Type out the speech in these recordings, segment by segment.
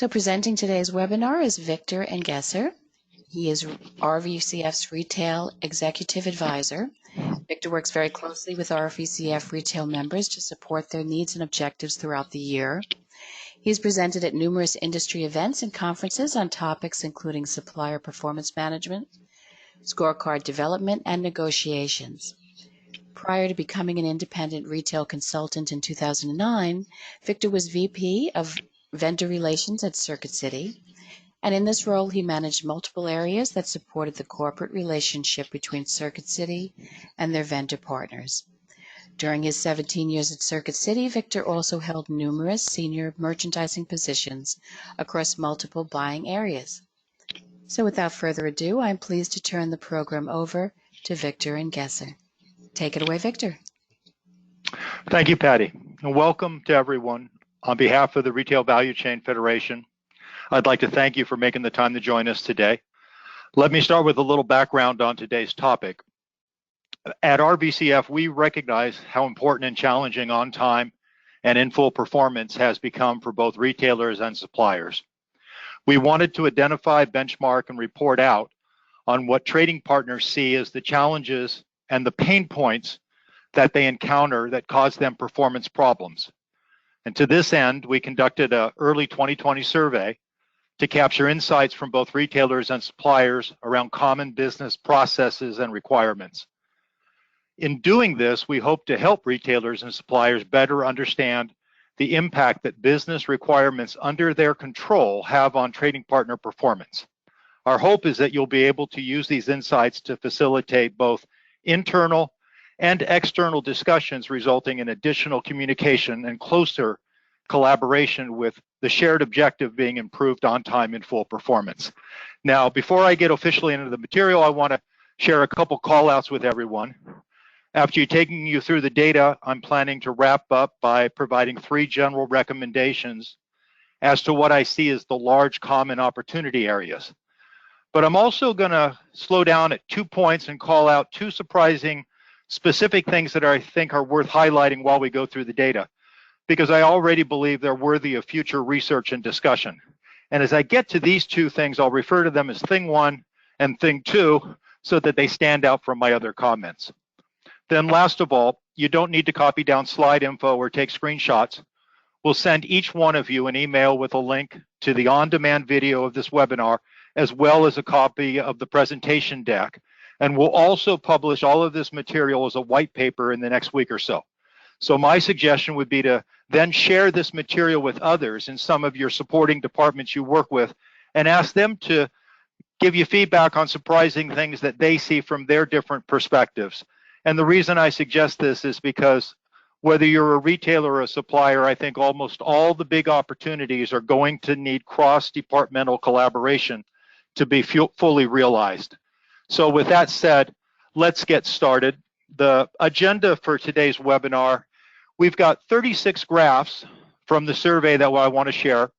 So presenting today's webinar is Victor Engesser. He is RVCF's Retail Executive Advisor. Victor works very closely with RVCF retail members to support their needs and objectives throughout the year. He's presented at numerous industry events and conferences on topics including supplier performance management, scorecard development, and negotiations. Prior to becoming an independent retail consultant in 2009, Victor was VP of Vendor Relations at Circuit City, and in this role he managed multiple areas that supported the corporate relationship between Circuit City and their vendor partners. During his 17 years at Circuit City, Victor also held numerous senior merchandising positions across multiple buying areas. So without further ado, I'm pleased to turn the program over to Victor Engesser. Take it away, Victor. Thank you, Patty, and welcome to everyone. On behalf of the Retail Value Chain Federation, I'd like to thank you for making the time to join us today. Let me start with a little background on today's topic. At RVCF, we recognize how important and challenging on-time and in-full performance has become for both retailers and suppliers. We wanted to identify, benchmark, and report out on what trading partners see as the challenges and the pain points that they encounter that cause them performance problems. And to this end, we conducted an early 2020 survey to capture insights from both retailers and suppliers around common business processes and requirements. In doing this, we hope to help retailers and suppliers better understand the impact that business requirements under their control have on trading partner performance. Our hope is that you'll be able to use these insights to facilitate both internal and external discussions, resulting in additional communication and closer collaboration with the shared objective being improved on-time and full performance. Now, before I get officially into the material, I want to share a couple call-outs with everyone. After taking you through the data, I'm planning to wrap up by providing 3 general recommendations as to what I see as the large common opportunity areas. But I'm also going to slow down at 2 points and call out 2 surprising specific things that I think are worth highlighting while we go through the data, because I already believe they're worthy of future research and discussion. And as I get to these 2 things, I'll refer to them as thing 1 and thing 2 so that they stand out from my other comments. Then last of all, you don't need to copy down slide info or take screenshots. We'll send each one of you an email with a link to the on-demand video of this webinar, as well as a copy of the presentation deck. And we'll also publish all of this material as a white paper in the next week or so. So my suggestion would be to then share this material with others in some of your supporting departments you work with and ask them to give you feedback on surprising things that they see from their different perspectives. And the reason I suggest this is because whether you're a retailer or a supplier, I think almost all the big opportunities are going to need cross-departmental collaboration to be fully realized. So with that said, let's get started. The agenda for today's webinar, we've got 36 graphs from the survey that I want to share,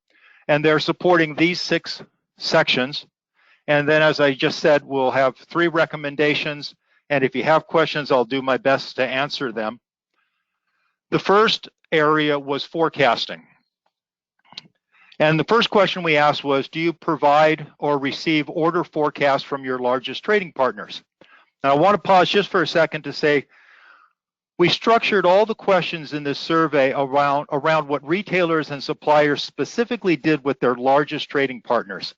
and they're supporting these 6 sections. And then, as I just said, we'll have 3 recommendations, and if you have questions, I'll do my best to answer them. The first area was forecasting. And the first question we asked was, do you provide or receive order forecasts from your largest trading partners? Now, I want to pause just for a second to say, we structured all the questions in this survey around what retailers and suppliers specifically did with their largest trading partners,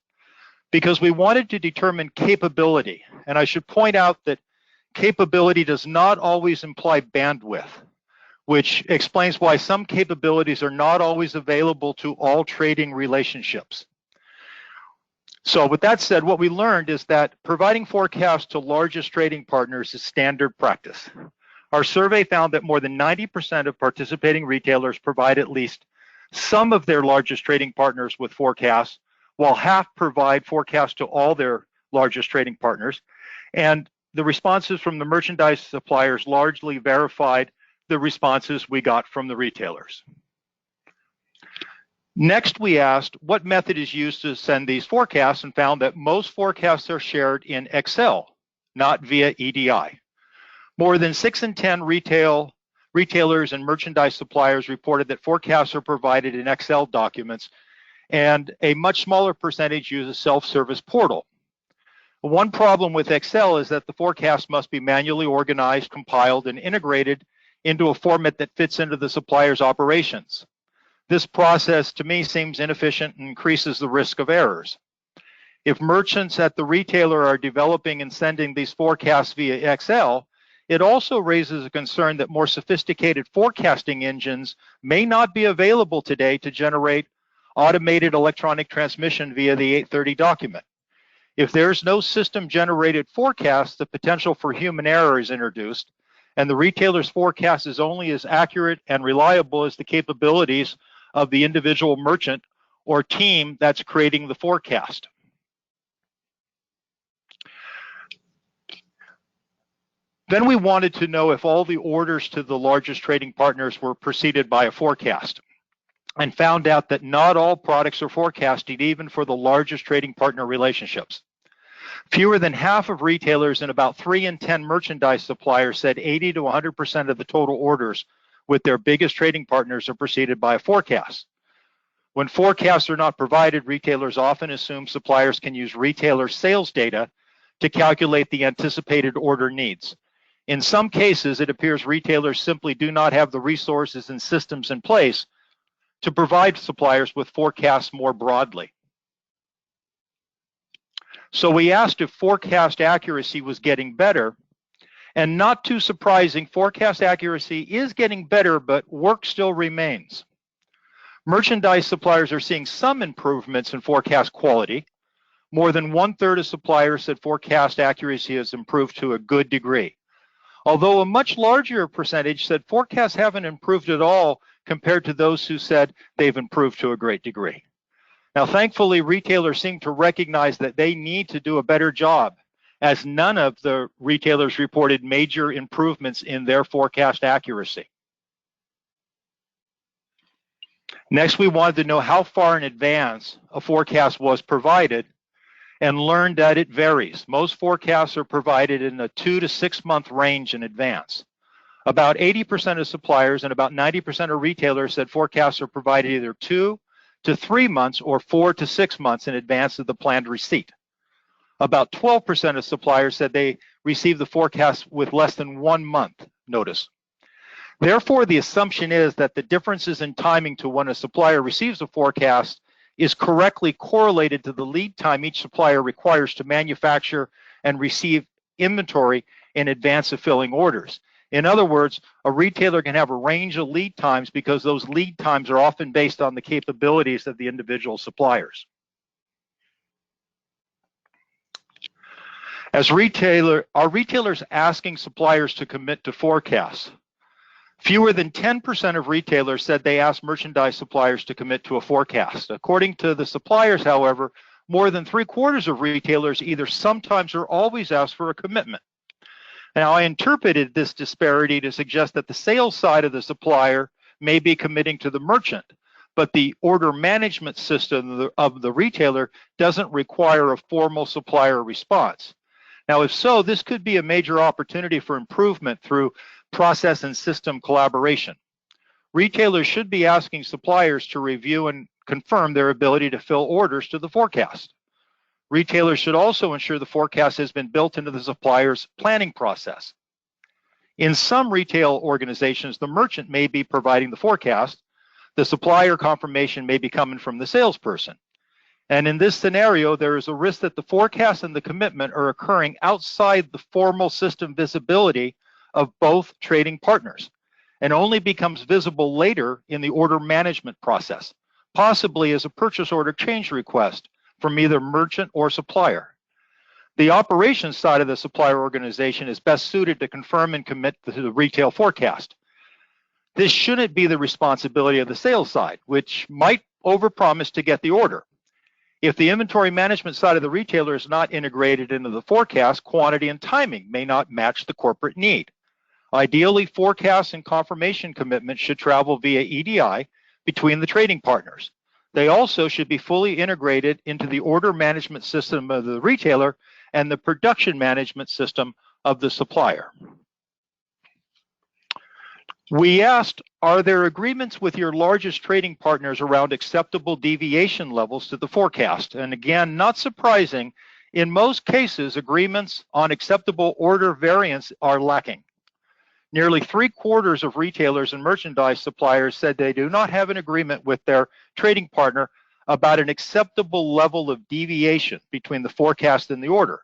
because we wanted to determine capability. And I should point out that capability does not always imply bandwidth, which explains why some capabilities are not always available to all trading relationships. So with that said, what we learned is that providing forecasts to largest trading partners is standard practice. Our survey found that more than 90% of participating retailers provide at least some of their largest trading partners with forecasts, while half provide forecasts to all their largest trading partners. And the responses from the merchandise suppliers largely verified the responses we got from the retailers. Next, we asked what method is used to send these forecasts, and found that most forecasts are shared in Excel, not via EDI. More than 6 in 10 retailers and merchandise suppliers reported that forecasts are provided in Excel documents, and a much smaller percentage use a self-service portal. One problem with Excel is that the forecast must be manually organized, compiled, and integrated into a format that fits into the supplier's operations. This process, to me, seems inefficient and increases the risk of errors. If merchants at the retailer are developing and sending these forecasts via Excel, it also raises a concern that more sophisticated forecasting engines may not be available today to generate automated electronic transmission via the 830 document. If there's no system-generated forecast, the potential for human error is introduced, and the retailer's forecast is only as accurate and reliable as the capabilities of the individual merchant or team that's creating the forecast. Then we wanted to know if all the orders to the largest trading partners were preceded by a forecast, and found out that not all products are forecasted, even for the largest trading partner relationships. Fewer than half of retailers and about 3 in 10 merchandise suppliers said 80 to 100% of the total orders with their biggest trading partners are preceded by a forecast. When forecasts are not provided, retailers often assume suppliers can use retailer sales data to calculate the anticipated order needs. In some cases, it appears retailers simply do not have the resources and systems in place to provide suppliers with forecasts more broadly. So we asked if forecast accuracy was getting better, and not too surprising, forecast accuracy is getting better, but work still remains. Merchandise suppliers are seeing some improvements in forecast quality. More than 1/3 of suppliers said forecast accuracy has improved to a good degree, although a much larger percentage said forecasts haven't improved at all compared to those who said they've improved to a great degree. Now, thankfully, retailers seem to recognize that they need to do a better job, as none of the retailers reported major improvements in their forecast accuracy. Next, we wanted to know how far in advance a forecast was provided, and learned that it varies. Most forecasts are provided in a 2 to 6 month range in advance. About 80% of suppliers and about 90% of retailers said forecasts are provided either 2 to 3 months or 4 to 6 months in advance of the planned receipt. About 12% of suppliers said they received the forecast with less than 1 month notice. Therefore, the assumption is that the differences in timing to when a supplier receives a forecast is correctly correlated to the lead time each supplier requires to manufacture and receive inventory in advance of filling orders. In other words, a retailer can have a range of lead times because those lead times are often based on the capabilities of the individual suppliers. Are retailers asking suppliers to commit to forecasts? Fewer than 10% of retailers said they asked merchandise suppliers to commit to a forecast. According to the suppliers, however, more than 3/4 of retailers either sometimes or always ask for a commitment. Now, I interpreted this disparity to suggest that the sales side of the supplier may be committing to the merchant, but the order management system of the retailer doesn't require a formal supplier response. Now, if so, this could be a major opportunity for improvement through process and system collaboration. Retailers should be asking suppliers to review and confirm their ability to fill orders to the forecast. Retailers should also ensure the forecast has been built into the supplier's planning process. In some retail organizations, the merchant may be providing the forecast. The supplier confirmation may be coming from the salesperson. And in this scenario, there is a risk that the forecast and the commitment are occurring outside the formal system visibility of both trading partners, and only becomes visible later in the order management process, possibly as a purchase order change request from either merchant or supplier. The operations side of the supplier organization is best suited to confirm and commit to the retail forecast. This shouldn't be the responsibility of the sales side, which might overpromise to get the order. If the inventory management side of the retailer is not integrated into the forecast, quantity and timing may not match the corporate need. Ideally, forecasts and confirmation commitments should travel via EDI between the trading partners. They also should be fully integrated into the order management system of the retailer and the production management system of the supplier. We asked, are there agreements with your largest trading partners around acceptable deviation levels to the forecast? And again, not surprising, in most cases, agreements on acceptable order variance are lacking. Nearly 3/4 of retailers and merchandise suppliers said they do not have an agreement with their trading partner about an acceptable level of deviation between the forecast and the order.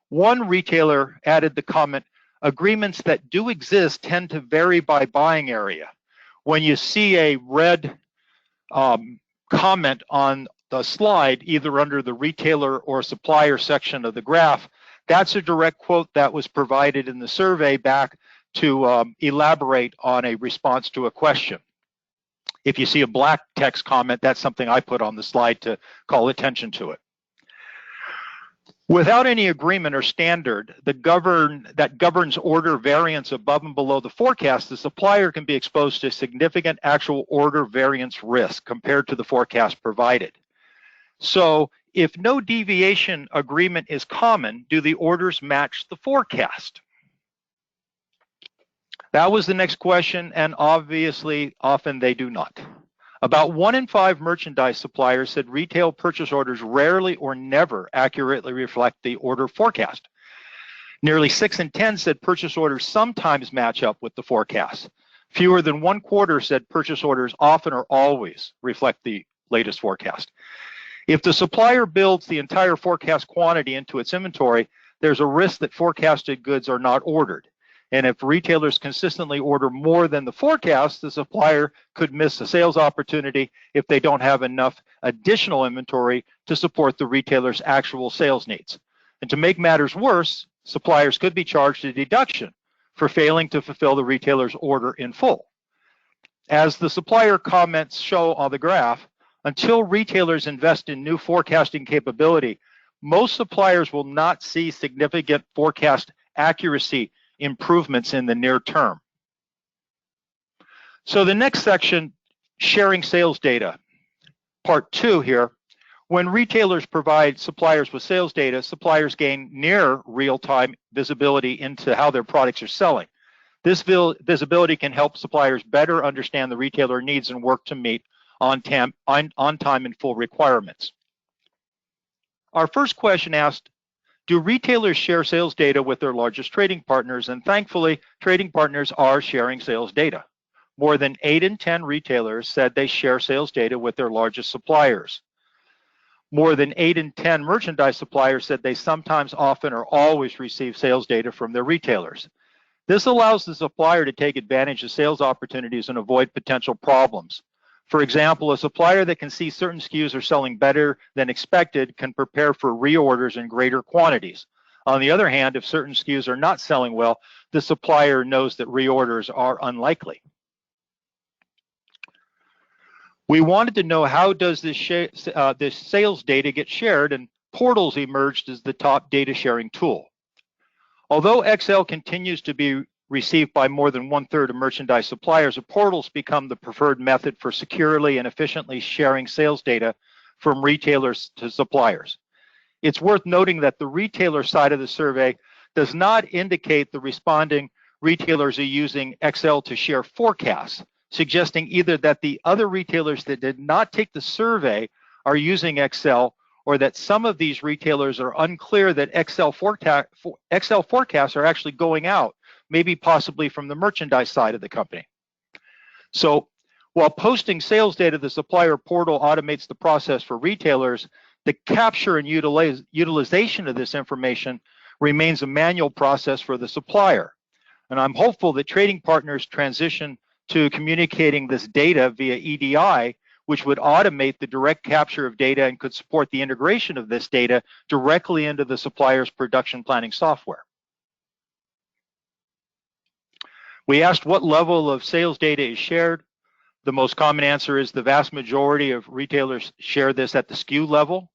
One retailer added the comment, agreements that do exist tend to vary by buying area. When you see a red comment on the slide, either under the retailer or supplier section of the graph, that's a direct quote that was provided in the survey back to elaborate on a response to a question. If you see a black text comment, that's something I put on the slide to call attention to it. Without any agreement or standard that governs order variance above and below the forecast, the supplier can be exposed to significant actual order variance risk compared to the forecast provided. So if no deviation agreement is common, do the orders match the forecast? That was the next question, and obviously, often they do not. About 1 in 5 merchandise suppliers said retail purchase orders rarely or never accurately reflect the order forecast. Nearly 6 in 10 said purchase orders sometimes match up with the forecast. Fewer than 1/4 said purchase orders often or always reflect the latest forecast. If the supplier builds the entire forecast quantity into its inventory, there's a risk that forecasted goods are not ordered. And if retailers consistently order more than the forecast, the supplier could miss a sales opportunity if they don't have enough additional inventory to support the retailer's actual sales needs. And to make matters worse, suppliers could be charged a deduction for failing to fulfill the retailer's order in full. As the supplier comments show on the graph, until retailers invest in new forecasting capability, most suppliers will not see significant forecast accuracy improvements in the near term. So the next section, sharing sales data. Part 2 here. When retailers provide suppliers with sales data, suppliers gain near real-time visibility into how their products are selling. This visibility can help suppliers better understand the retailer needs and work to meet on time and full requirements. Our first question asked, do retailers share sales data with their largest trading partners? And thankfully, trading partners are sharing sales data. More than 8 in 10 retailers said they share sales data with their largest suppliers. More than 8 in 10 merchandise suppliers said they sometimes, often, or always receive sales data from their retailers. This allows the supplier to take advantage of sales opportunities and avoid potential problems. For example, a supplier that can see certain SKUs are selling better than expected can prepare for reorders in greater quantities. On the other hand, if certain SKUs are not selling well, the supplier knows that reorders are unlikely. We wanted to know, how does this sales data get shared, and portals emerged as the top data sharing tool. Although Excel continues to be received by more than 1/3 of merchandise suppliers, portals become the preferred method for securely and efficiently sharing sales data from retailers to suppliers. It's worth noting that the retailer side of the survey does not indicate the responding retailers are using Excel to share forecasts, suggesting either that the other retailers that did not take the survey are using Excel, or that some of these retailers are unclear that Excel forecasts are actually going out, maybe possibly from the merchandise side of the company. So while posting sales data, the supplier portal automates the process for retailers, the capture and utilization of this information remains a manual process for the supplier. And I'm hopeful that trading partners transition to communicating this data via EDI, which would automate the direct capture of data and could support the integration of this data directly into the supplier's production planning software. We asked what level of sales data is shared. The most common answer is the vast majority of retailers share this at the SKU level.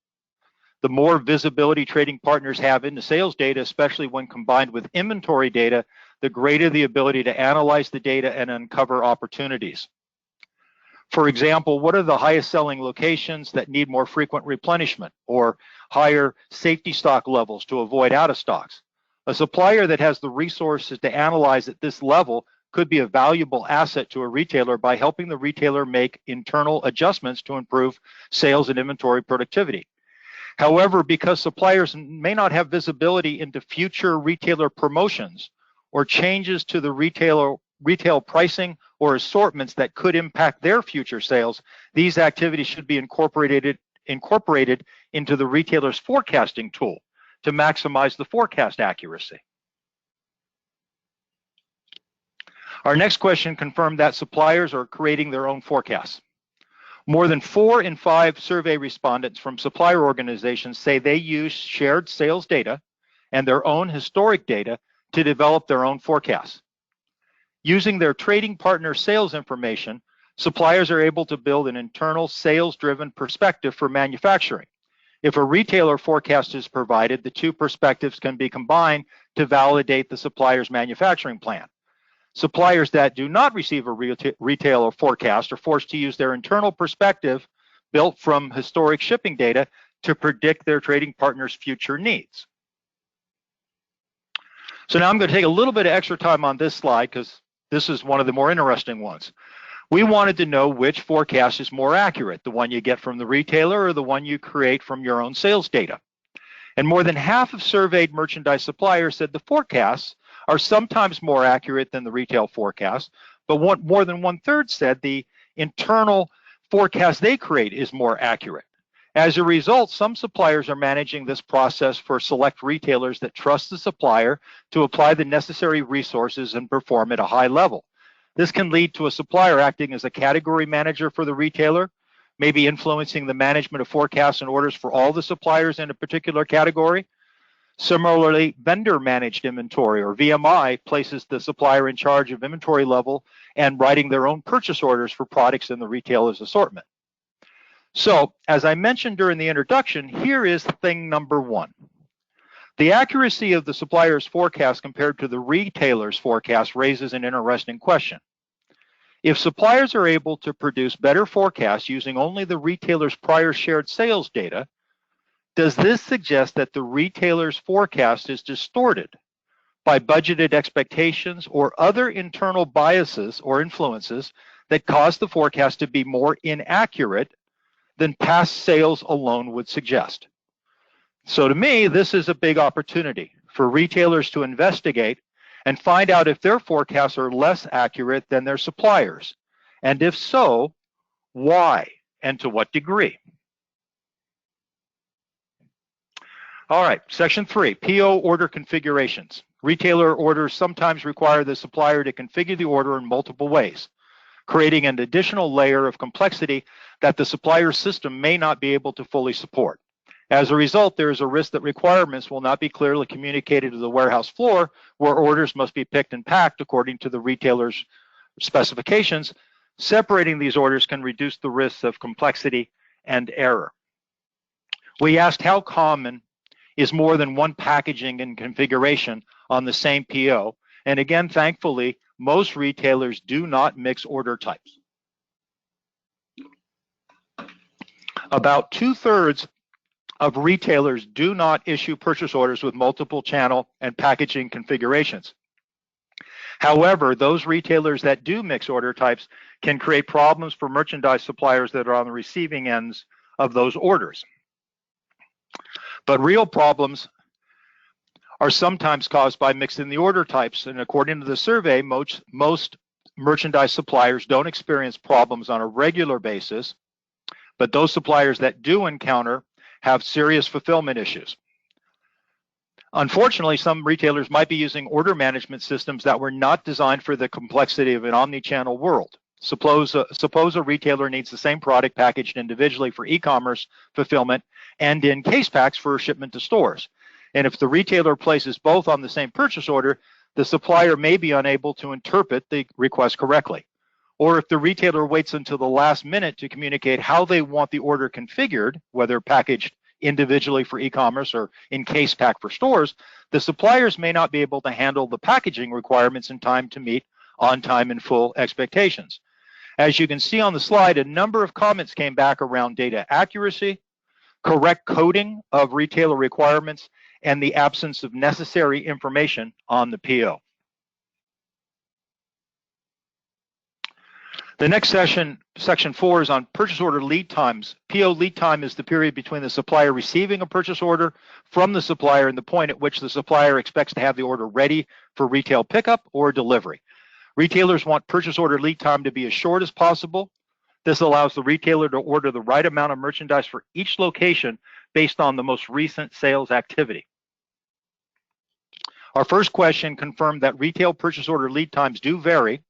The more visibility trading partners have into sales data, especially when combined with inventory data, the greater the ability to analyze the data and uncover opportunities. For example, what are the highest selling locations that need more frequent replenishment or higher safety stock levels to avoid out of stocks? A supplier that has the resources to analyze at this level could be a valuable asset to a retailer by helping the retailer make internal adjustments to improve sales and inventory productivity. However, because suppliers may not have visibility into future retailer promotions or changes to the retail pricing or assortments that could impact their future sales, these activities should be incorporated into the retailer's forecasting tool to maximize the forecast accuracy. Our next question confirmed that suppliers are creating their own forecasts. More than 4 in 5 survey respondents from supplier organizations say they use shared sales data and their own historic data to develop their own forecasts. Using their trading partner sales information, suppliers are able to build an internal sales-driven perspective for manufacturing. If a retailer forecast is provided, the two perspectives can be combined to validate the supplier's manufacturing plan. Suppliers that do not receive a retailer forecast are forced to use their internal perspective built from historic shipping data to predict their trading partner's future needs. So now I'm going to take a little bit of extra time on this slide because this is one of the more interesting ones. We wanted to know which forecast is more accurate, the one you get from the retailer or the one you create from your own sales data. And more than half of surveyed merchandise suppliers said the forecasts are sometimes more accurate than the retail forecast, but more than 1/3 said the internal forecast they create is more accurate. As a result, some suppliers are managing this process for select retailers that trust the supplier to apply the necessary resources and perform at a high level. This can lead to a supplier acting as a category manager for the retailer, maybe influencing the management of forecasts and orders for all the suppliers in a particular category. Similarly, vendor managed inventory, or VMI, places the supplier in charge of inventory level and writing their own purchase orders for products in the retailer's assortment. So, as I mentioned during the introduction, here is thing number 1. The accuracy of the supplier's forecast compared to the retailer's forecast raises an interesting question. If suppliers are able to produce better forecasts using only the retailer's prior shared sales data, does this suggest that the retailer's forecast is distorted by budgeted expectations or other internal biases or influences that cause the forecast to be more inaccurate than past sales alone would suggest? So to me, this is a big opportunity for retailers to investigate and find out if their forecasts are less accurate than their suppliers, and if so, why and to what degree. All right, section 3, PO order configurations. Retailer orders sometimes require the supplier to configure the order in multiple ways, creating an additional layer of complexity that the supplier's system may not be able to fully support. As a result, there is a risk that requirements will not be clearly communicated to the warehouse floor, where orders must be picked and packed according to the retailer's specifications. Separating these orders can reduce the risks of complexity and error. We asked how common is more than one packaging and configuration on the same PO. And again, thankfully, most retailers do not mix order types. About 2/3 of retailers do not issue purchase orders with multiple channel and packaging configurations. However, those retailers that do mix order types can create problems for merchandise suppliers that are on the receiving ends of those orders. But real problems are sometimes caused by mixing the order types, and according to the survey, most merchandise suppliers don't experience problems on a regular basis, but those suppliers that do encounter have serious fulfillment issues. Unfortunately, some retailers might be using order management systems that were not designed for the complexity of an omni-channel world. Suppose a retailer needs the same product packaged individually for e-commerce fulfillment and in case packs for shipment to stores. And if the retailer places both on the same purchase order, the supplier may be unable to interpret the request correctly. Or if the retailer waits until the last minute to communicate how they want the order configured, whether packaged individually for e-commerce or in case pack for stores, the suppliers may not be able to handle the packaging requirements in time to meet on-time and full expectations. As you can see on the slide, a number of comments came back around data accuracy, correct coding of retailer requirements, and the absence of necessary information on the PO. The next session, section 4, is on purchase order lead times. PO lead time is the period between the supplier receiving a purchase order from the supplier and the point at which the supplier expects to have the order ready for retail pickup or delivery. Retailers want purchase order lead time to be as short as possible. This allows the retailer to order the right amount of merchandise for each location based on the most recent sales activity. Our first question confirmed that retail purchase order lead times do vary.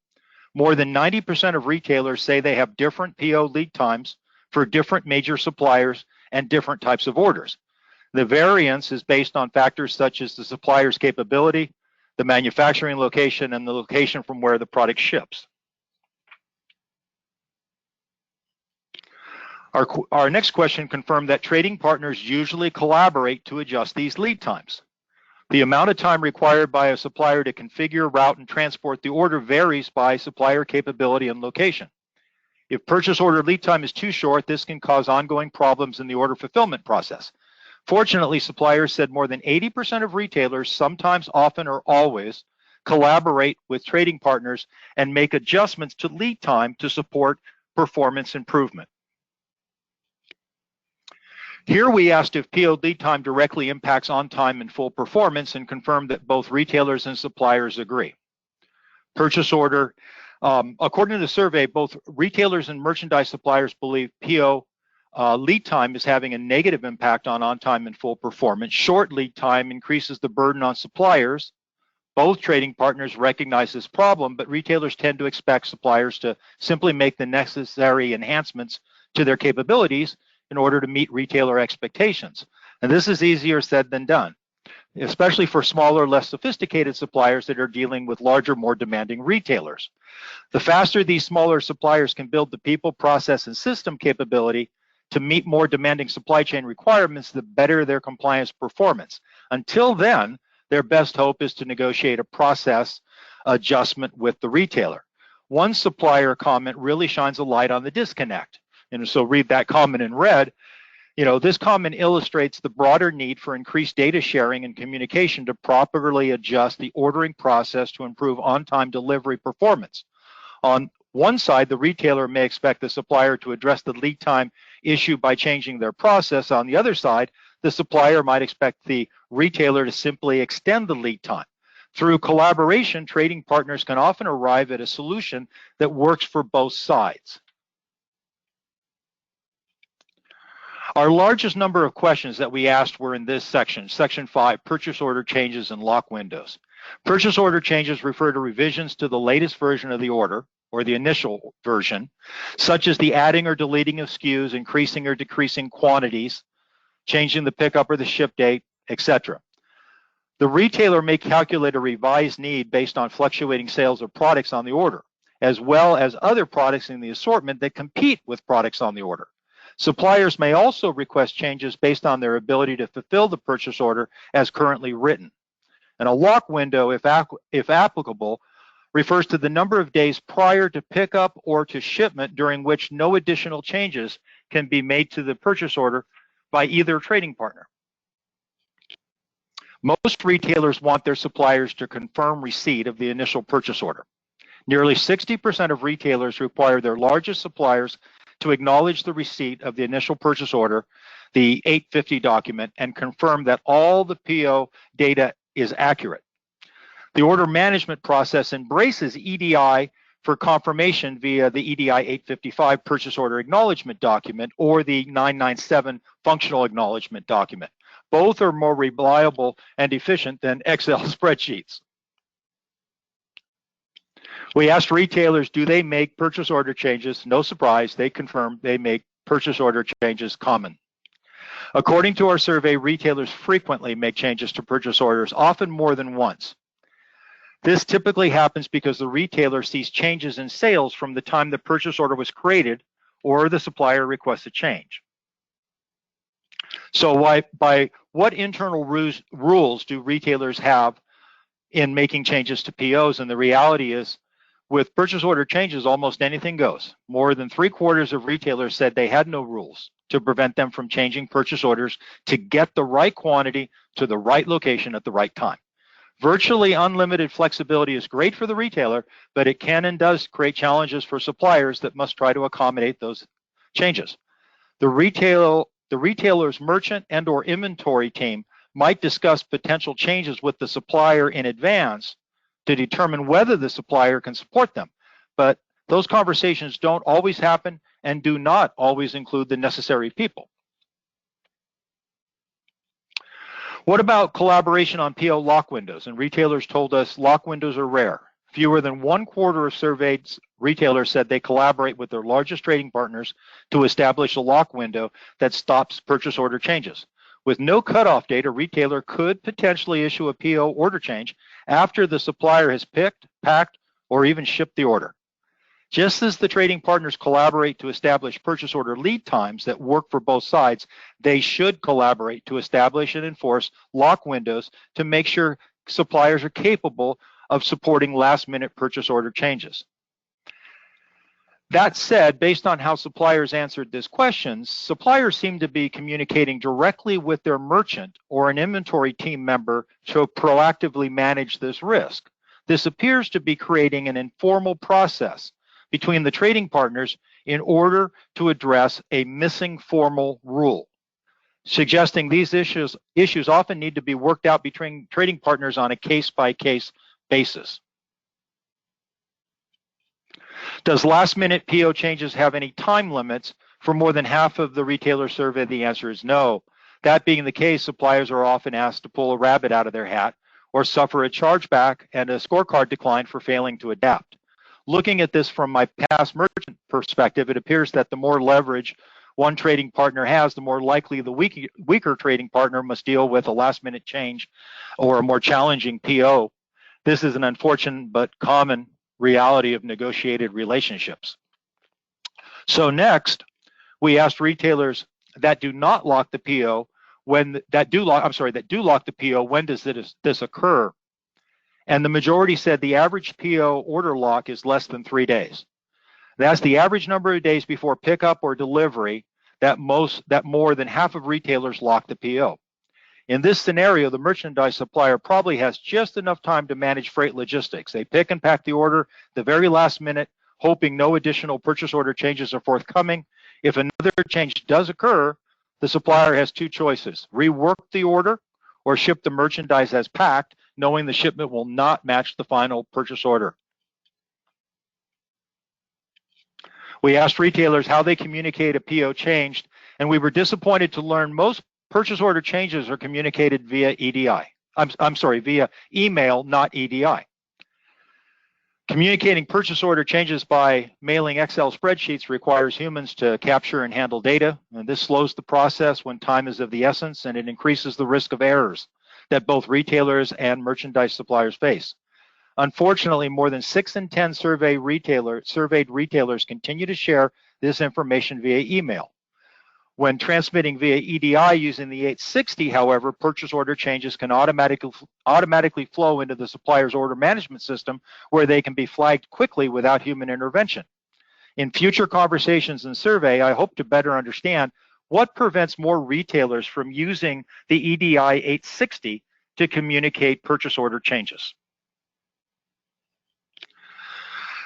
More than 90% of retailers say they have different PO lead times for different major suppliers and different types of orders. The variance is based on factors such as the supplier's capability, the manufacturing location, and the location from where the product ships. Our next question confirmed that trading partners usually collaborate to adjust these lead times. The amount of time required by a supplier to configure, route, and transport the order varies by supplier capability and location. If purchase order lead time is too short, this can cause ongoing problems in the order fulfillment process. Fortunately, suppliers said more than 80% of retailers, sometimes, often, or always, collaborate with trading partners and make adjustments to lead time to support performance improvement. Here we asked if PO lead time directly impacts on-time and full performance and confirmed that both retailers and suppliers agree. Purchase order, according to the survey, both retailers and merchandise suppliers believe PO lead time is having a negative impact on-time and full performance. Short lead time increases the burden on suppliers. Both trading partners recognize this problem, but retailers tend to expect suppliers to simply make the necessary enhancements to their capabilities in order to meet retailer expectations. And this is easier said than done, especially for smaller, less sophisticated suppliers that are dealing with larger, more demanding retailers. The faster these smaller suppliers can build the people, process, and system capability to meet more demanding supply chain requirements, the better their compliance performance. Until then, their best hope is to negotiate a process adjustment with the retailer. One supplier comment really shines a light on the disconnect. And so read that comment in red. This comment illustrates the broader need for increased data sharing and communication to properly adjust the ordering process to improve on-time delivery performance. On one side, the retailer may expect the supplier to address the lead time issue by changing their process. On the other side, the supplier might expect the retailer to simply extend the lead time. Through collaboration, trading partners can often arrive at a solution that works for both sides. Our largest number of questions that we asked were in this section, section 5, purchase order changes and lock windows. Purchase order changes refer to revisions to the latest version of the order, or the initial version, such as the adding or deleting of SKUs, increasing or decreasing quantities, changing the pickup or the ship date, etc. The retailer may calculate a revised need based on fluctuating sales of products on the order, as well as other products in the assortment that compete with products on the order. Suppliers may also request changes based on their ability to fulfill the purchase order as currently written. And a lock window, if applicable, refers to the number of days prior to pickup or to shipment during which no additional changes can be made to the purchase order by either trading partner. Most retailers want their suppliers to confirm receipt of the initial purchase order. Nearly 60% of retailers require their largest suppliers to acknowledge the receipt of the initial purchase order, the 850 document, and confirm that all the PO data is accurate. The order management process embraces EDI for confirmation via the EDI 855 purchase order acknowledgement document or the 997 functional acknowledgement document. Both are more reliable and efficient than Excel spreadsheets. We asked retailers, do they make purchase order changes? No surprise, they confirmed they make purchase order changes common. According to our survey, retailers frequently make changes to purchase orders, often more than once. This typically happens because the retailer sees changes in sales from the time the purchase order was created or the supplier requests a change. So by what internal rules do retailers have in making changes to POs? And the reality is, with purchase order changes, almost anything goes. More than 3/4 of retailers said they had no rules to prevent them from changing purchase orders to get the right quantity to the right location at the right time. Virtually unlimited flexibility is great for the retailer, but it can and does create challenges for suppliers that must try to accommodate those changes. The retailer's merchant and/or inventory team might discuss potential changes with the supplier in advance to determine whether the supplier can support them. But those conversations don't always happen and do not always include the necessary people. What about collaboration on PO lock windows? And retailers told us lock windows are rare. Fewer than 1/4 of surveyed retailers said they collaborate with their largest trading partners to establish a lock window that stops purchase order changes. With no cutoff date, a retailer could potentially issue a PO order change after the supplier has picked, packed, or even shipped the order. Just as the trading partners collaborate to establish purchase order lead times that work for both sides, they should collaborate to establish and enforce lock windows to make sure suppliers are capable of supporting last-minute purchase order changes. That said, based on how suppliers answered this question, suppliers seem to be communicating directly with their merchant or an inventory team member to proactively manage this risk. This appears to be creating an informal process between the trading partners in order to address a missing formal rule, suggesting these issues often need to be worked out between trading partners on a case-by-case basis. Does last-minute PO changes have any time limits? For more than half of the retailers surveyed, the answer is no. That being the case, suppliers are often asked to pull a rabbit out of their hat or suffer a chargeback and a scorecard decline for failing to adapt. Looking at this from my past merchant perspective, it appears that the more leverage one trading partner has, the more likely the weaker trading partner must deal with a last-minute change or a more challenging PO. This is an unfortunate but common reality of negotiated relationships. So next, we asked retailers that do not lock the PO that do lock the PO, when does this occur? And the majority said the average PO order lock is less than 3 days. That's the average number of days before pickup or delivery that more than half of retailers lock the PO. In this scenario, the merchandise supplier probably has just enough time to manage freight logistics. They pick and pack the order the very last minute, hoping no additional purchase order changes are forthcoming. If another change does occur, the supplier has two choices: rework the order or ship the merchandise as packed, knowing the shipment will not match the final purchase order. We asked retailers how they communicate a PO changed, and we were disappointed to learn most purchase order changes are communicated via EDI. Via email, not EDI. Communicating purchase order changes by mailing Excel spreadsheets requires humans to capture and handle data, and this slows the process when time is of the essence, and it increases the risk of errors that both retailers and merchandise suppliers face. Unfortunately, more than 6 in 10 surveyed retailers continue to share this information via email. When transmitting via EDI using the 860, however, purchase order changes can automatically flow into the supplier's order management system, where they can be flagged quickly without human intervention. In future conversations and survey, I hope to better understand what prevents more retailers from using the EDI 860 to communicate purchase order changes.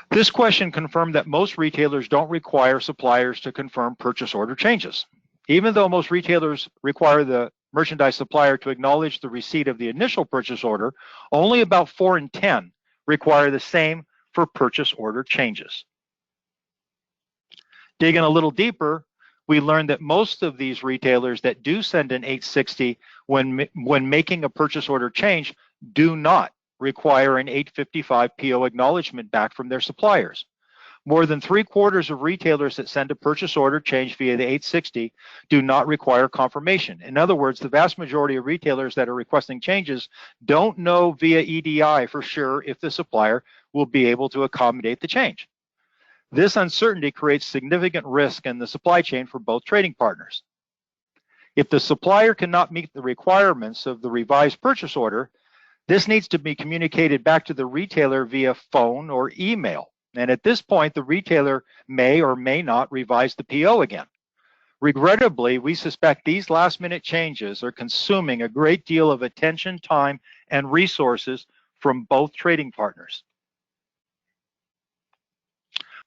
This question confirmed that most retailers don't require suppliers to confirm purchase order changes. Even though most retailers require the merchandise supplier to acknowledge the receipt of the initial purchase order, only about 4 in 10 require the same for purchase order changes. Digging a little deeper, we learned that most of these retailers that do send an 860 when making a purchase order change do not require an 855 PO acknowledgement back from their suppliers. More than 3/4 of retailers that send a purchase order change via the 860 do not require confirmation. In other words, the vast majority of retailers that are requesting changes don't know via EDI for sure if the supplier will be able to accommodate the change. This uncertainty creates significant risk in the supply chain for both trading partners. If the supplier cannot meet the requirements of the revised purchase order, this needs to be communicated back to the retailer via phone or email. And at this point, the retailer may or may not revise the PO again. Regrettably, we suspect these last-minute changes are consuming a great deal of attention, time, and resources from both trading partners.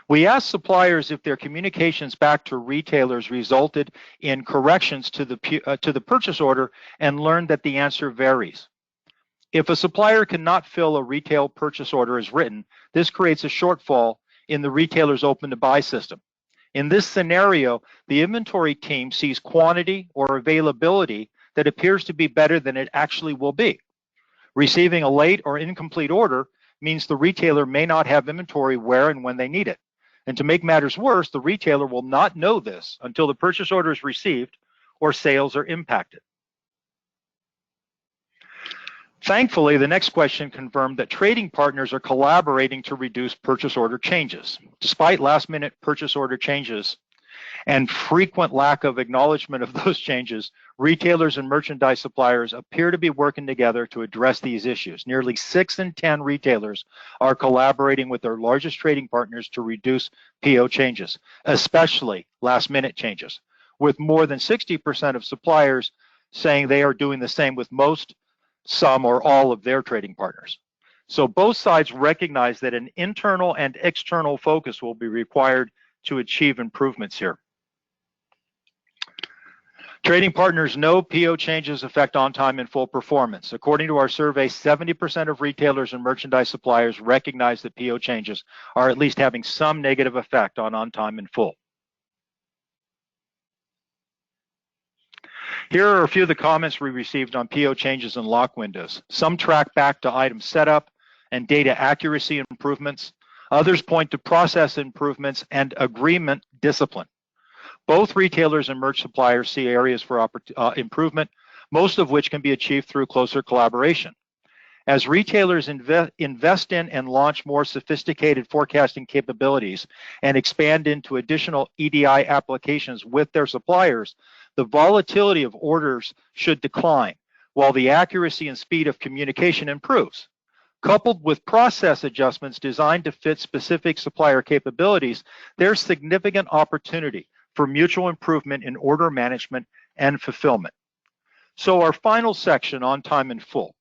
We asked suppliers if their communications back to retailers resulted in corrections to the purchase order and learned that the answer varies. If a supplier cannot fill a retail purchase order as written, this creates a shortfall in the retailer's open-to-buy system. In this scenario, the inventory team sees quantity or availability that appears to be better than it actually will be. Receiving a late or incomplete order means the retailer may not have inventory where and when they need it. And to make matters worse, the retailer will not know this until the purchase order is received or sales are impacted. Thankfully, the next question confirmed that trading partners are collaborating to reduce purchase order changes. Despite last-minute purchase order changes and frequent lack of acknowledgement of those changes, retailers and merchandise suppliers appear to be working together to address these issues. Nearly 6 in 10 retailers are collaborating with their largest trading partners to reduce PO changes, especially last-minute changes, with more than 60% of suppliers saying they are doing the same with most, some, or all of their trading partners. So both sides recognize that an internal and external focus will be required to achieve improvements here. Trading partners know PO changes affect on-time and full performance. According to our survey, 70% of retailers and merchandise suppliers recognize that PO changes are at least having some negative effect on-time and full. Here are a few of the comments we received on PO changes and lock windows. Some track back to item setup and data accuracy improvements. Others point to process improvements and agreement discipline. Both retailers and merch suppliers see areas for improvement, most of which can be achieved through closer collaboration. As retailers invest in and launch more sophisticated forecasting capabilities and expand into additional EDI applications with their suppliers, the volatility of orders should decline, while the accuracy and speed of communication improves. Coupled with process adjustments designed to fit specific supplier capabilities, there's significant opportunity for mutual improvement in order management and fulfillment. So our final section, on time and full.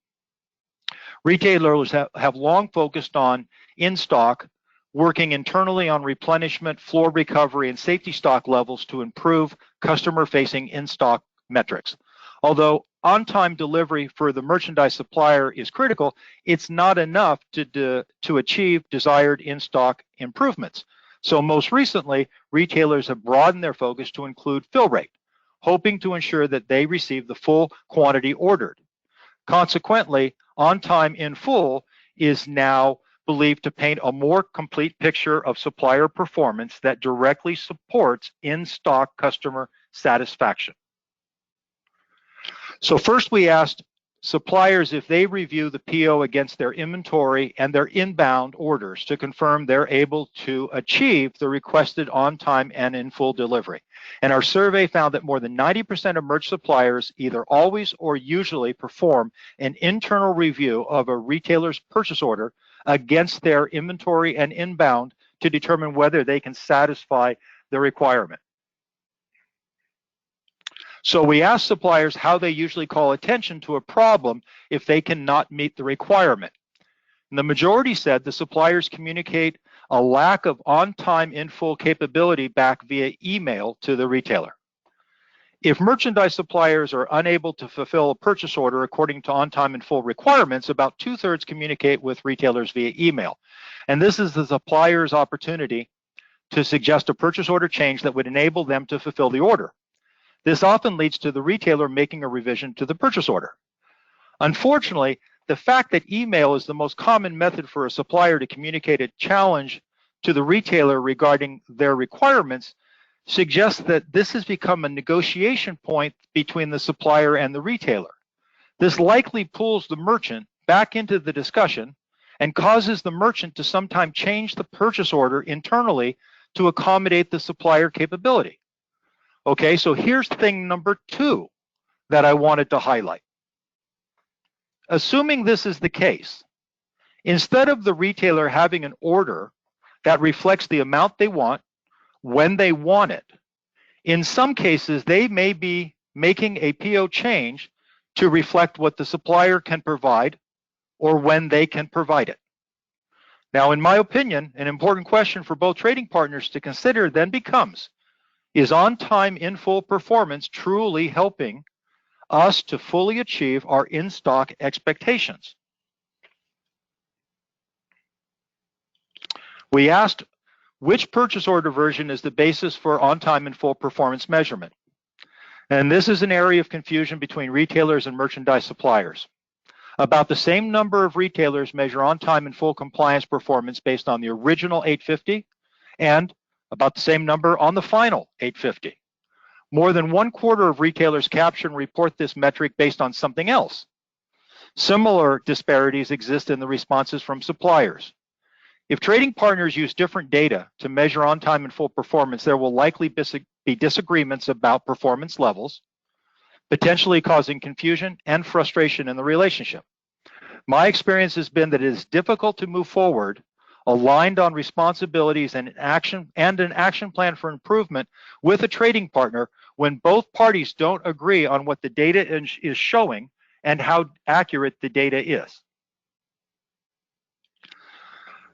Retailers have long focused on in-stock, working internally on replenishment, floor recovery, and safety stock levels to improve customer-facing in-stock metrics. Although on-time delivery for the merchandise supplier is critical, it's not enough to achieve desired in-stock improvements. So most recently, retailers have broadened their focus to include fill rate, hoping to ensure that they receive the full quantity ordered. Consequently, on time in full is now believed to paint a more complete picture of supplier performance that directly supports in-stock customer satisfaction. So first we asked suppliers if they review the PO against their inventory and their inbound orders to confirm they're able to achieve the requested on-time and in full delivery. And our survey found that more than 90% of merch suppliers either always or usually perform an internal review of a retailer's purchase order against their inventory and inbound to determine whether they can satisfy the requirement. So we asked suppliers how they usually call attention to a problem if they cannot meet the requirement. And the majority said the suppliers communicate a lack of on-time in full capability back via email to the retailer. If merchandise suppliers are unable to fulfill a purchase order according to on-time and full requirements, about 2/3 communicate with retailers via email. And this is the supplier's opportunity to suggest a purchase order change that would enable them to fulfill the order. This often leads to the retailer making a revision to the purchase order. Unfortunately, the fact that email is the most common method for a supplier to communicate a challenge to the retailer regarding their requirements suggests that this has become a negotiation point between the supplier and the retailer. This likely pulls the merchant back into the discussion and causes the merchant to sometimes change the purchase order internally to accommodate the supplier capability. Okay, so here's thing number 2 that I wanted to highlight. Assuming this is the case, instead of the retailer having an order that reflects the amount they want, when they want it, in some cases, they may be making a PO change to reflect what the supplier can provide or when they can provide it. Now, in my opinion, an important question for both trading partners to consider then becomes, is on-time in-full performance truly helping us to fully achieve our in-stock expectations? We asked, which purchase order version is the basis for on-time and full performance measurement? And this is an area of confusion between retailers and merchandise suppliers. About the same number of retailers measure on-time and full compliance performance based on the original 850 and about the same number on the final 850. More than 1/4 of retailers capture and report this metric based on something else. Similar disparities exist in the responses from suppliers. If trading partners use different data to measure on-time and full performance, there will likely be disagreements about performance levels, potentially causing confusion and frustration in the relationship. My experience has been that it is difficult to move forward aligned on responsibilities and an action plan for improvement with a trading partner when both parties don't agree on what the data is showing and how accurate the data is.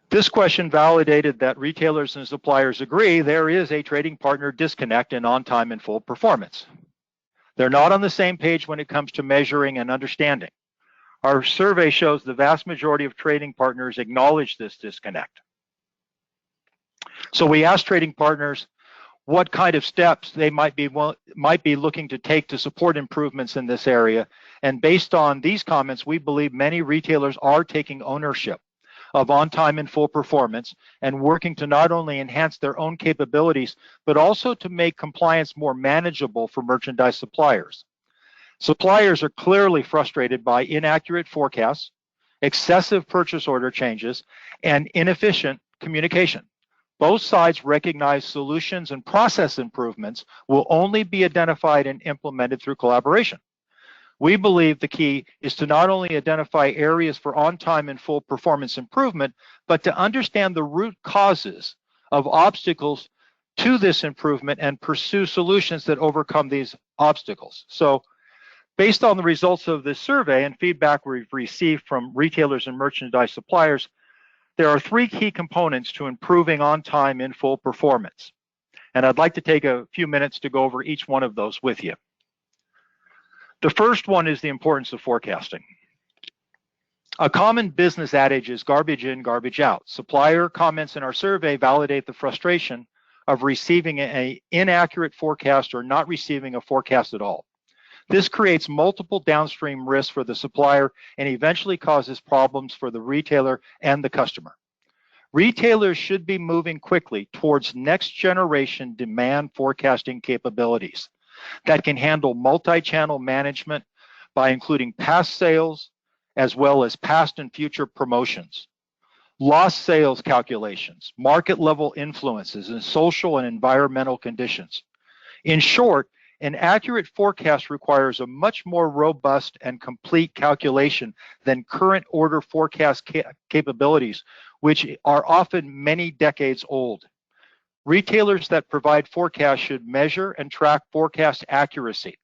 This question validated that retailers and suppliers agree there is a trading partner disconnect in on-time and full performance. They're not on the same page when it comes to measuring and understanding. Our survey shows the vast majority of trading partners acknowledge this disconnect. So we asked trading partners what kind of steps they might be looking to take to support improvements in this area. And based on these comments, we believe many retailers are taking ownership of on-time and full performance and working to not only enhance their own capabilities, but also to make compliance more manageable for merchandise suppliers. Suppliers are clearly frustrated by inaccurate forecasts, excessive purchase order changes, and inefficient communication. Both sides recognize solutions and process improvements will only be identified and implemented through collaboration. We believe the key is to not only identify areas for on-time and full performance improvement, but to understand the root causes of obstacles to this improvement and pursue solutions that overcome these obstacles. So, based on the results of this survey and feedback we've received from retailers and merchandise suppliers, there are 3 key components to improving on-time in full performance. And I'd like to take a few minutes to go over each one of those with you. The first one is the importance of forecasting. A common business adage is garbage in, garbage out. Supplier comments in our survey validate the frustration of receiving an inaccurate forecast or not receiving a forecast at all. This creates multiple downstream risks for the supplier and eventually causes problems for the retailer and the customer. Retailers should be moving quickly towards next generation demand forecasting capabilities that can handle multi-channel management by including past sales as well as past and future promotions, lost sales calculations, market level influences, and social and environmental conditions. In short, an accurate forecast requires a much more robust and complete calculation than current order forecast capabilities, which are often many decades old. Retailers that provide forecasts should measure and track forecast accuracy,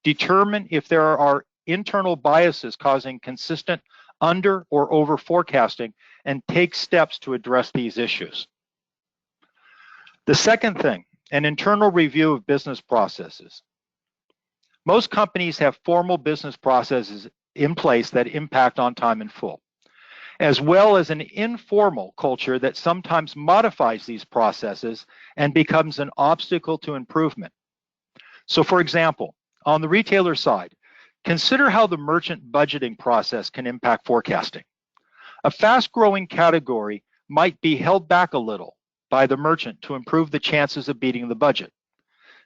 determine if there are internal biases causing consistent under or over forecasting, and take steps to address these issues. The second thing, an internal review of business processes. Most companies have formal business processes in place that impact on time and full, as well as an informal culture that sometimes modifies these processes and becomes an obstacle to improvement. So for example, on the retailer side, consider how the merchant budgeting process can impact forecasting. A fast-growing category might be held back a little by the merchant to improve the chances of beating the budget.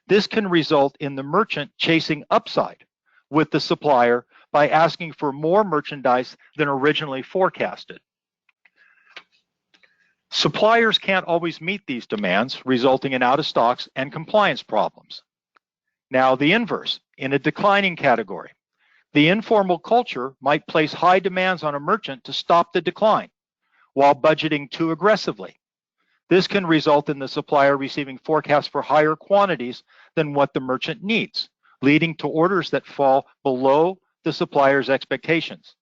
This can result in the merchant chasing upside with the supplier by asking for more merchandise than originally forecasted. Suppliers can't always meet these demands, resulting in out of stocks and compliance problems. Now, the inverse, in a declining category, the informal culture might place high demands on a merchant to stop the decline while budgeting too aggressively. This can result in the supplier receiving forecasts for higher quantities than what the merchant needs, leading to orders that fall below the supplier's expectations.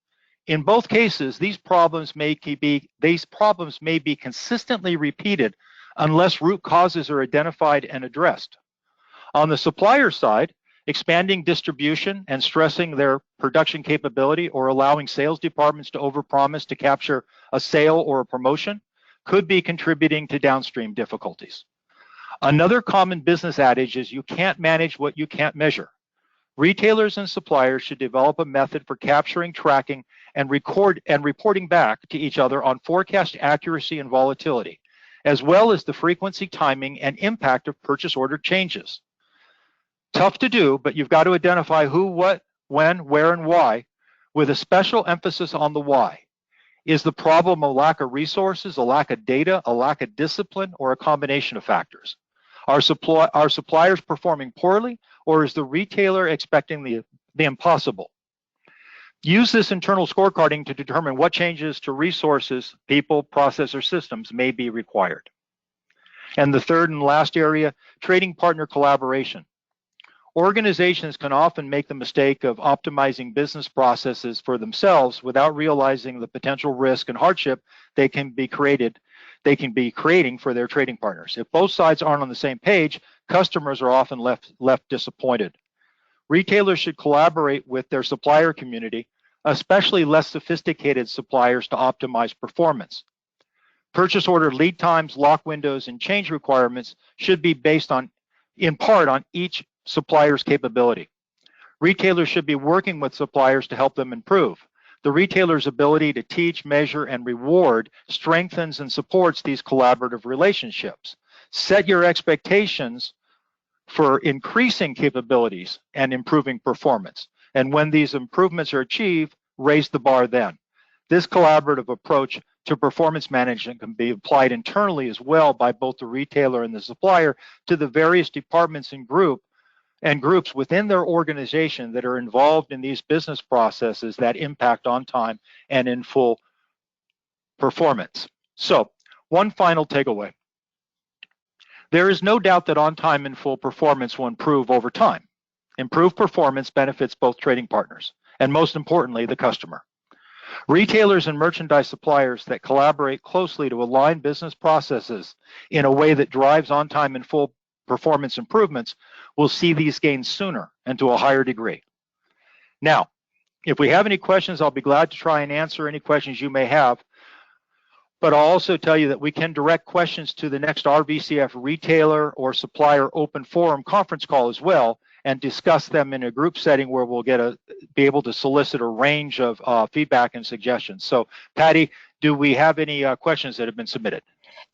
In both cases, these problems may be consistently repeated unless root causes are identified and addressed. On the supplier side, expanding distribution and stressing their production capability or allowing sales departments to overpromise to capture a sale or a promotion could be contributing to downstream difficulties. Another common business adage is you can't manage what you can't measure. Retailers and suppliers should develop a method for capturing, tracking, and reporting back to each other on forecast accuracy and volatility, as well as the frequency, timing, and impact of purchase order changes. Tough to do, but you've got to identify who, what, when, where, and why, with a special emphasis on the why. Is the problem a lack of resources, a lack of data, a lack of discipline, or a combination of factors? Are suppliers performing poorly, or is the retailer expecting the impossible? Use this internal scorecarding to determine what changes to resources, people, process, or systems may be required. And the third and last area, trading partner collaboration. Organizations can often make the mistake of optimizing business processes for themselves without realizing the potential risk and hardship they can be creating for their trading partners. If both sides aren't on the same page, customers are often left disappointed. Retailers should collaborate with their supplier community, especially less sophisticated suppliers, to optimize performance. Purchase order lead times, lock windows, and change requirements should be based in part on each supplier's capability. Retailers should be working with suppliers to help them improve. The retailer's ability to teach, measure, and reward strengthens and supports these collaborative relationships. Set your expectations for increasing capabilities and improving performance. And when these improvements are achieved, raise the bar then. This collaborative approach to performance management can be applied internally as well by both the retailer and the supplier to the various departments and groups within their organization that are involved in these business processes that impact on time and in full performance. So, one final takeaway. There is no doubt that on time and full performance will improve over time. Improved performance benefits both trading partners and, most importantly, the customer. Retailers and merchandise suppliers that collaborate closely to align business processes in a way that drives on time and full performance improvements will see these gains sooner and to a higher degree. Now, if we have any questions, I'll be glad to try and answer any questions you may have. But I'll also tell you that we can direct questions to the next RVCF retailer or supplier open forum conference call as well, and discuss them in a group setting where we'll be able to solicit a range of feedback and suggestions. So, Patty, do we have any questions that have been submitted?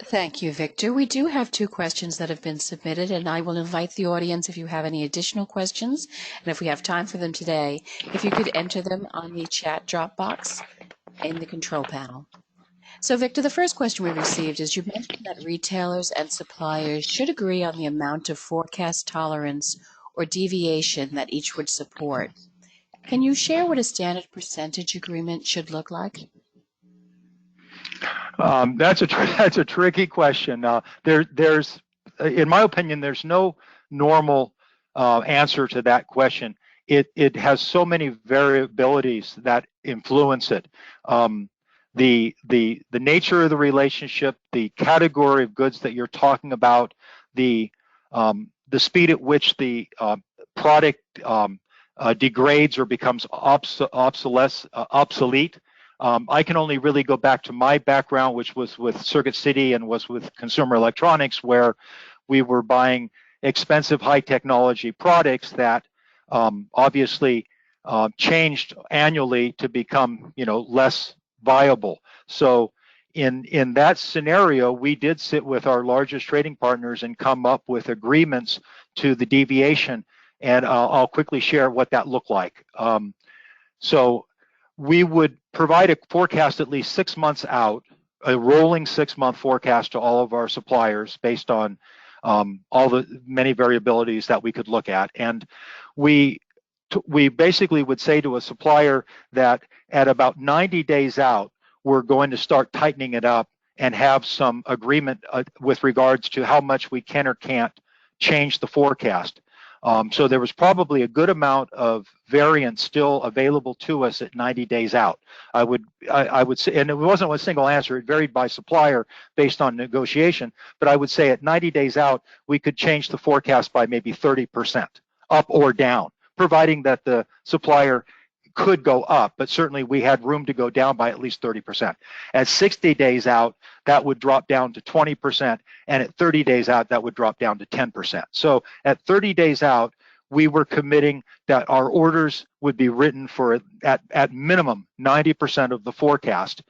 Thank you, Victor. We do have 2 questions that have been submitted, and I will invite the audience, if you have any additional questions, and if we have time for them today, if you could enter them on the chat drop box in the control panel. So, Victor, the first question we received is, you mentioned that retailers and suppliers should agree on the amount of forecast tolerance or deviation that each would support. Can you share what a standard percentage agreement should look like? That's a tricky question. There's, in my opinion, there's no normal answer to that question. It has so many variabilities that influence it. The nature of the relationship, the category of goods that you're talking about, the speed at which the product degrades or becomes obsolete. I can only really go back to my background, which was with Circuit City and was with consumer electronics, where we were buying expensive high technology products that obviously changed annually to become, less viable. So in that scenario, we did sit with our largest trading partners and come up with agreements to the deviation, and I'll quickly share what that looked like. So we would provide a forecast at least 6 months out, a rolling 6-month forecast to all of our suppliers based on all the many variabilities that we could look at. And we basically would say to a supplier that at about 90 days out, we're going to start tightening it up and have some agreement with regards to how much we can or can't change the forecast. So there was probably a good amount of variance still available to us at 90 days out. I would say, and it wasn't a single answer, it varied by supplier based on negotiation, but I would say at 90 days out, we could change the forecast by maybe 30%, up or down, providing that the supplier could go up, but certainly we had room to go down by at least 30%. At 60 days out, that would drop down to 20%, and at 30 days out, that would drop down to 10%. So at 30 days out, we were committing that our orders would be written for at minimum 90% of the forecast.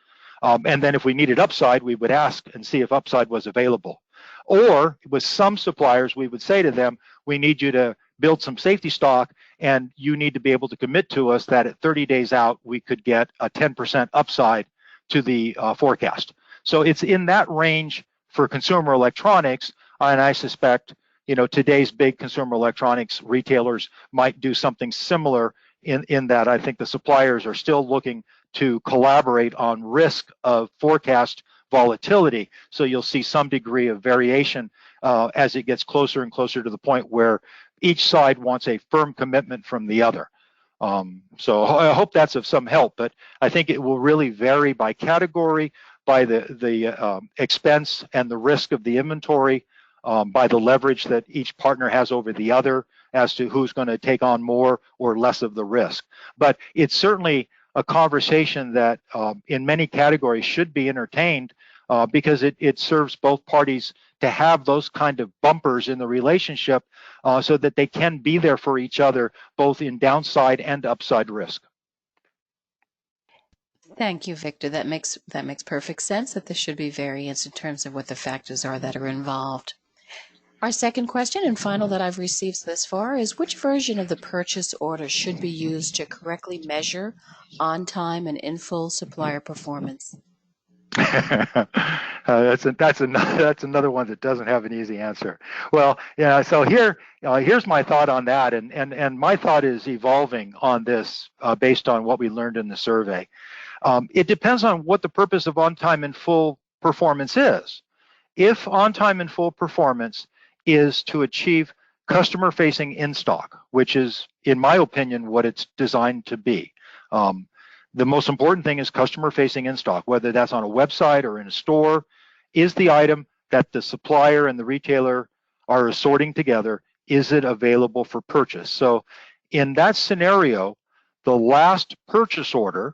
And then if we needed upside, we would ask and see if upside was available. Or with some suppliers, we would say to them, we need you to build some safety stock, and you need to be able to commit to us that at 30 days out, we could get a 10% upside to the forecast. So it's in that range for consumer electronics, and I suspect, you know, today's big consumer electronics retailers might do something similar in that I think the suppliers are still looking to collaborate on risk of forecast volatility. So you'll see some degree of variation as it gets closer and closer to the point where each side wants a firm commitment from the other. So I hope that's of some help, but I think it will really vary by category, by the expense and the risk of the inventory, by the leverage that each partner has over the other as to who's going to take on more or less of the risk. But it's certainly a conversation that in many categories should be entertained because it serves both parties to have those kind of bumpers in the relationship so that they can be there for each other, both in downside and upside risk. Thank you, Victor. That makes perfect sense that there should be variance in terms of what the factors are that are involved. Our second question and final that I've received thus far is, which version of the purchase order should be used to correctly measure on-time and in-full supplier performance? That's another one that doesn't have an easy answer. Well, yeah. So here's my thought on that, and my thought is evolving on this based on what we learned in the survey. It depends on what the purpose of on-time and full performance is. If on-time and full performance is to achieve customer-facing in-stock, which is, in my opinion, what it's designed to be. The most important thing is customer-facing in-stock, whether that's on a website or in a store. Is the item that the supplier and the retailer are assorting together, is it available for purchase? So in that scenario, the last purchase order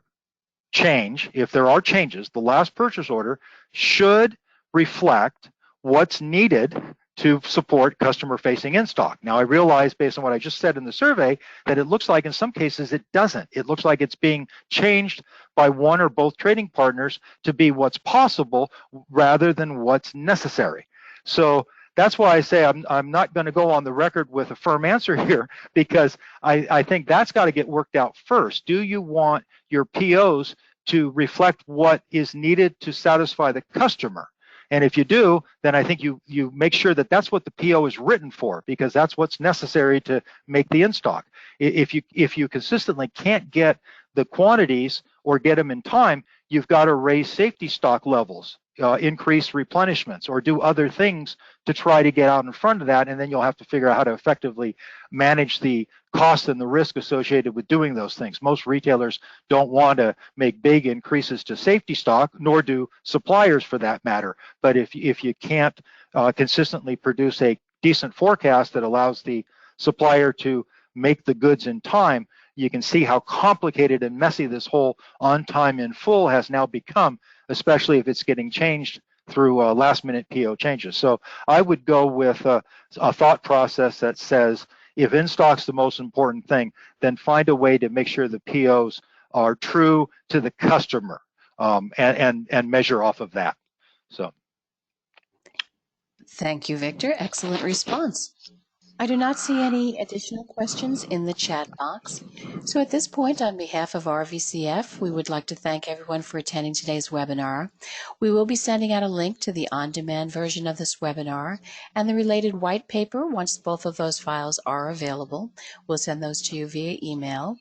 change, if there are changes, the last purchase order should reflect what's needed to support customer-facing in-stock. Now, I realize based on what I just said in the survey that it looks like in some cases it doesn't. It looks like it's being changed by one or both trading partners to be what's possible rather than what's necessary. So that's why I say I'm not going to go on the record with a firm answer here, because I think that's got to get worked out first. Do you want your POs to reflect what is needed to satisfy the customer? And if you do, then I think you make sure that that's what the PO is written for, because that's what's necessary to make the in-stock. If you consistently can't get the quantities or get them in time, you've got to raise safety stock levels, increase replenishments, or do other things to try to get out in front of that, and then you'll have to figure out how to effectively manage the cost and the risk associated with doing those things. Most retailers don't want to make big increases to safety stock, nor do suppliers for that matter. But if you can't consistently produce a decent forecast that allows the supplier to make the goods in time, you can see how complicated and messy this whole on time in full has now become, especially if it's getting changed through last-minute PO changes. So I would go with a thought process that says, if in-stock's the most important thing, then find a way to make sure the POs are true to the customer and measure off of that. So. Thank you, Victor. Excellent response. I do not see any additional questions in the chat box. So at this point, on behalf of RVCF, we would like to thank everyone for attending today's webinar. We will be sending out a link to the on-demand version of this webinar and the related white paper once both of those files are available. We'll send those to you via email.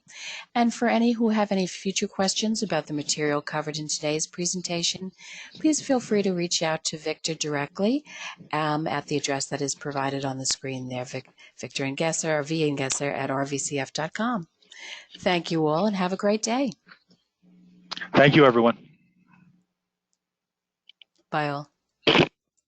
And for any who have any future questions about the material covered in today's presentation, please feel free to reach out to Victor directly at the address that is provided on the screen there, Victor. contact Victor Engesser or Engesser at rvcf.com. Thank you all and have a great day. Thank you, everyone. Bye all.